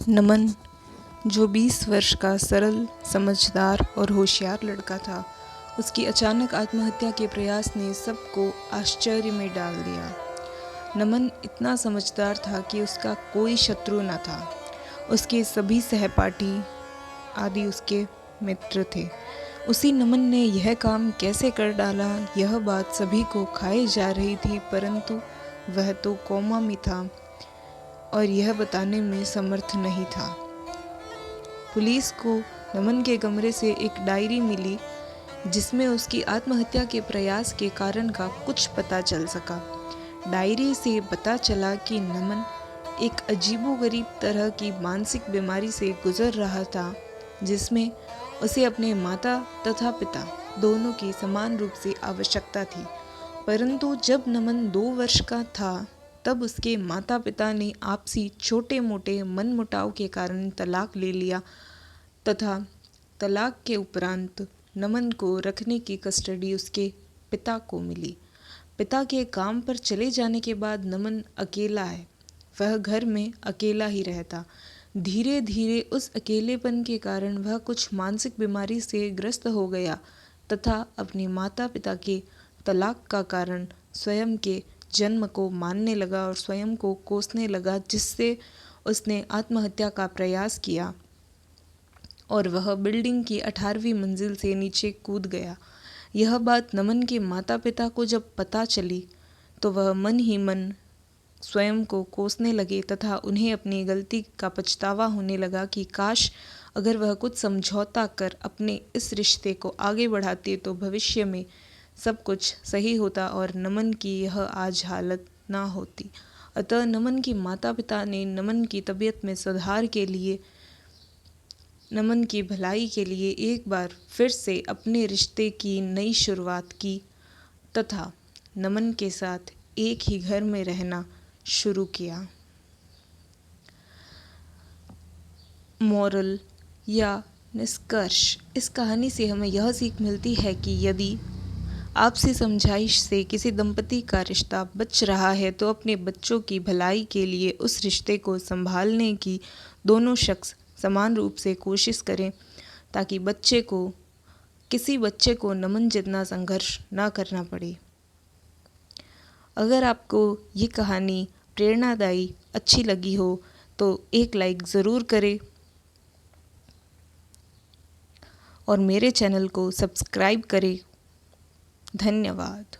नमन, जो 20 वर्ष का सरल, समझदार और होशियार लड़का था, उसकी अचानक आत्महत्या के प्रयास ने सबको आश्चर्य में डाल दिया। नमन इतना समझदार था कि उसका कोई शत्रु न था। उसके सभी सहपाठी आदि उसके मित्र थे। उसी नमन ने यह काम कैसे कर डाला, यह बात सभी को खाए जा रही थी, परंतु वह तो कोमा में था और यह बताने में समर्थ नहीं था। पुलिस को नमन के कमरे से एक डायरी मिली जिसमें उसकी आत्महत्या के प्रयास के कारण का कुछ पता चल सका। डायरी से पता चला कि नमन एक अजीबोगरीब तरह की मानसिक बीमारी से गुजर रहा था, जिसमें उसे अपने माता तथा पिता दोनों की समान रूप से आवश्यकता थी। परंतु जब नमन 2 वर्ष का था तब उसके माता पिता ने आपसी छोटे मोटे मनमुटाव के कारण तलाक ले लिया तथा तलाक के उपरांत नमन को रखने की कस्टडी उसके पिता को मिली। पिता के काम पर चले जाने के बाद नमन अकेला है। वह घर में अकेला ही रहता। धीरे धीरे उस अकेलेपन के कारण वह कुछ मानसिक बीमारी से ग्रस्त हो गया तथा अपने माता पिता के तलाक का कारण स्वयं के जन्म को मानने लगा और स्वयं को कोसने लगा, जिससे उसने आत्महत्या का प्रयास किया और वह बिल्डिंग की 18वीं मंजिल से नीचे कूद गया। यह बात नमन के माता पिता को जब पता चली तो वह मन ही मन स्वयं को कोसने लगे तथा उन्हें अपनी गलती का पछतावा होने लगा कि काश अगर वह कुछ समझौता कर अपने इस रिश्ते को आगे बढ़ाते तो भविष्य में सब कुछ सही होता और नमन की यह आज हालत ना होती। अतः नमन के माता पिता ने नमन की तबीयत में सुधार के लिए, नमन की भलाई के लिए एक बार फिर से अपने रिश्ते की नई शुरुआत की तथा नमन के साथ एक ही घर में रहना शुरू किया। मोरल या निष्कर्ष इस कहानी से हमें यह सीख मिलती है कि यदि आपसी समझाइश से किसी दंपति का रिश्ता बच रहा है तो अपने बच्चों की भलाई के लिए उस रिश्ते को संभालने की दोनों शख्स समान रूप से कोशिश करें, ताकि किसी बच्चे को नमन जितना संघर्ष ना करना पड़े। अगर आपको ये कहानी प्रेरणादायी अच्छी लगी हो तो एक लाइक ज़रूर करें और मेरे चैनल को सब्सक्राइब करें। धन्यवाद।